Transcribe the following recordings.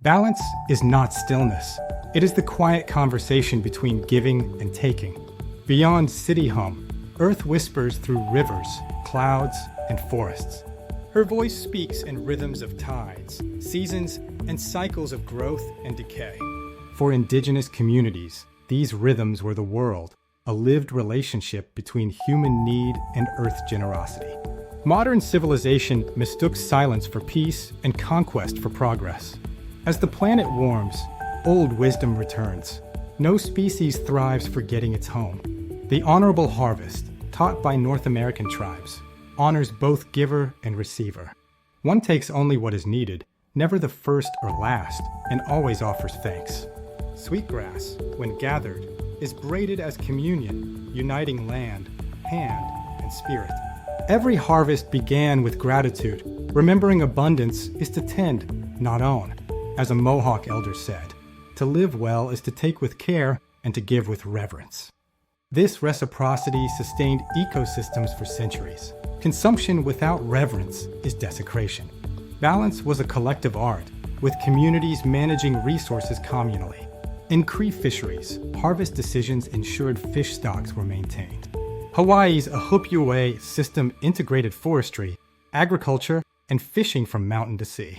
Balance is not stillness. It is the quiet conversation between giving and taking. Beyond city hum, Earth whispers through rivers, clouds, and forests. Her voice speaks in rhythms of tides, seasons, and cycles of growth and decay. For indigenous communities, these rhythms were the world, a lived relationship between human need and Earth's generosity. Modern civilization mistook silence for peace and conquest for progress. As the planet warms, old wisdom returns. No species thrives forgetting its home. The honorable harvest, taught by North American tribes, honors both giver and receiver. One takes only what is needed, never the first or last, and always offers thanks. Sweetgrass, when gathered, is braided as communion, uniting land, hand, and spirit. Every harvest began with gratitude. Remembering abundance is to tend, not own. As a Mohawk elder said, to live well is to take with care and to give with reverence. This reciprocity sustained ecosystems for centuries. Consumption without reverence is desecration. Balance was a collective art, with communities managing resources communally. In Cree fisheries, harvest decisions ensured fish stocks were maintained. Hawaii's Ahupeway system integrated forestry, agriculture, and fishing from mountain to sea.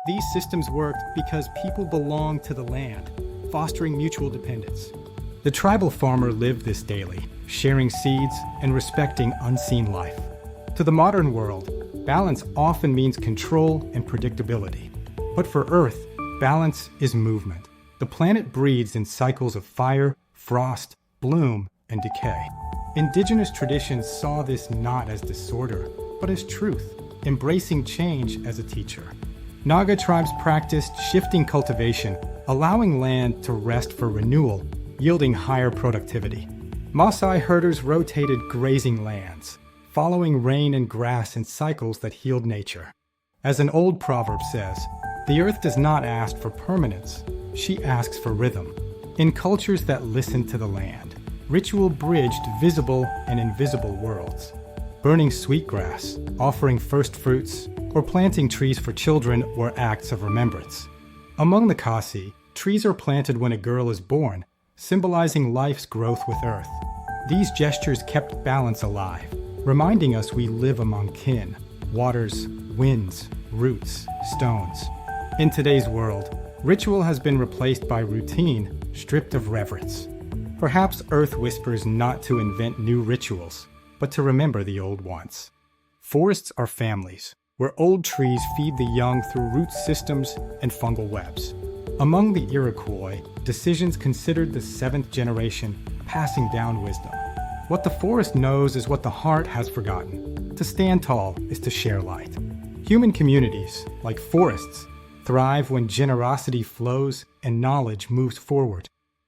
These systems worked because people belonged to the land, fostering mutual dependence. The tribal farmer lived this daily, sharing seeds and respecting unseen life. To the modern world, balance often means control and predictability. But for Earth, balance is movement. The planet breathes in cycles of fire, frost, bloom, and decay. Indigenous traditions saw this not as disorder, but as truth, embracing change as a teacher. Naga tribes practiced shifting cultivation, allowing land to rest for renewal, yielding higher productivity. Maasai herders rotated grazing lands, following rain and grass in cycles that healed nature. As an old proverb says, the earth does not ask for permanence, she asks for rhythm. In cultures that listened to the land, ritual bridged visible and invisible worlds. Burning sweetgrass, offering first fruits, or planting trees for children were acts of remembrance. Among the Kasi, trees are planted when a girl is born, symbolizing life's growth with earth. These gestures kept balance alive, reminding us we live among kin, waters, winds, roots, stones. In today's world, ritual has been replaced by routine, stripped of reverence. Perhaps Earth whispers not to invent new rituals, but to remember the old ones. Forests are families, where old trees feed the young through root systems and fungal webs. Among the Iroquois, decisions considered the seventh generation, passing down wisdom. What the forest knows is what the heart has forgotten. To stand tall is to share light. Human communities, like forests, thrive when generosity flows and knowledge moves forward.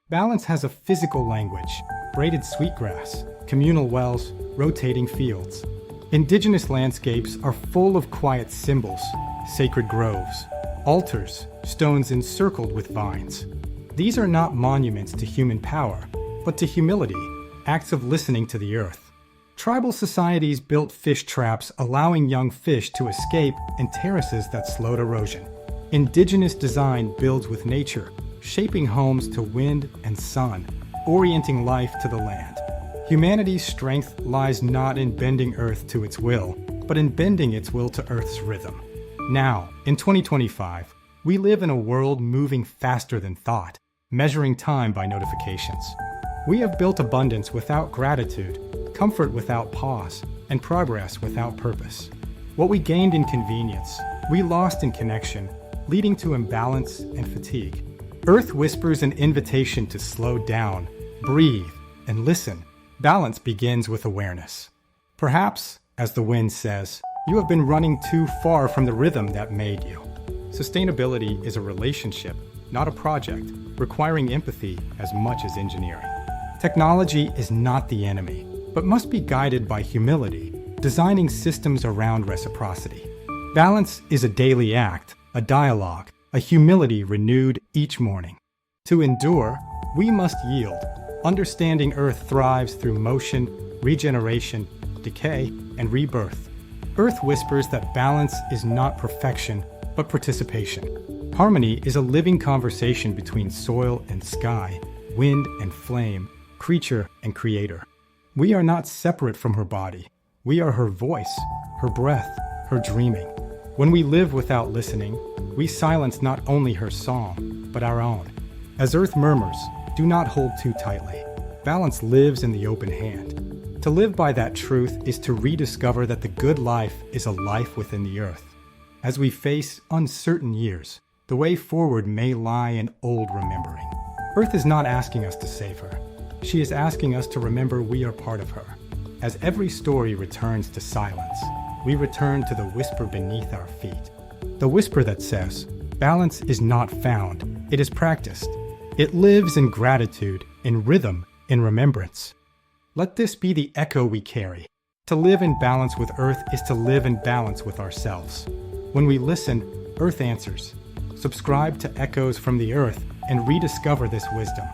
Balance has a physical language, braided sweetgrass, communal wells, rotating fields. Indigenous landscapes are full of quiet symbols, sacred groves, altars, stones encircled with vines. These are not monuments to human power, but to humility, acts of listening to the earth. Tribal societies built fish traps, allowing young fish to escape, and terraces that slowed erosion. Indigenous design builds with nature, shaping homes to wind and sun, orienting life to the land. Humanity's strength lies not in bending Earth to its will, but in bending its will to Earth's rhythm. Now, in 2025, we live in a world moving faster than thought, measuring time by notifications. We have built abundance without gratitude, comfort without pause, and progress without purpose. What we gained in convenience, we lost in connection, leading to imbalance and fatigue. Earth whispers an invitation to slow down, breathe, and listen. Balance begins with awareness. Perhaps, as the wind says, you have been running too far from the rhythm that made you. Sustainability is a relationship, not a project, requiring empathy as much as engineering. Technology is not the enemy, but must be guided by humility, designing systems around reciprocity. Balance is a daily act, a dialogue, a humility renewed each morning. To endure, we must yield. Understanding Earth thrives through motion, regeneration, decay, and rebirth. Earth whispers that balance is not perfection, but participation. Harmony is a living conversation between soil and sky, wind and flame, creature and creator. We are not separate from her body. We are her voice, her breath, her dreaming. When we live without listening, we silence not only her song, but our own. As earth murmurs, do not hold too tightly. Balance lives in the open hand. To live by that truth is to rediscover that the good life is a life within the earth. As we face uncertain years, the way forward may lie in old remembering. Earth is not asking us to save her. She is asking us to remember we are part of her. As every story returns to silence, we return to the whisper beneath our feet. The whisper that says, balance is not found, it is practiced. It lives in gratitude, in rhythm, in remembrance. Let this be the echo we carry. To live in balance with Earth is to live in balance with ourselves. When we listen, Earth answers. Subscribe to Echoes from the Earth and rediscover this wisdom.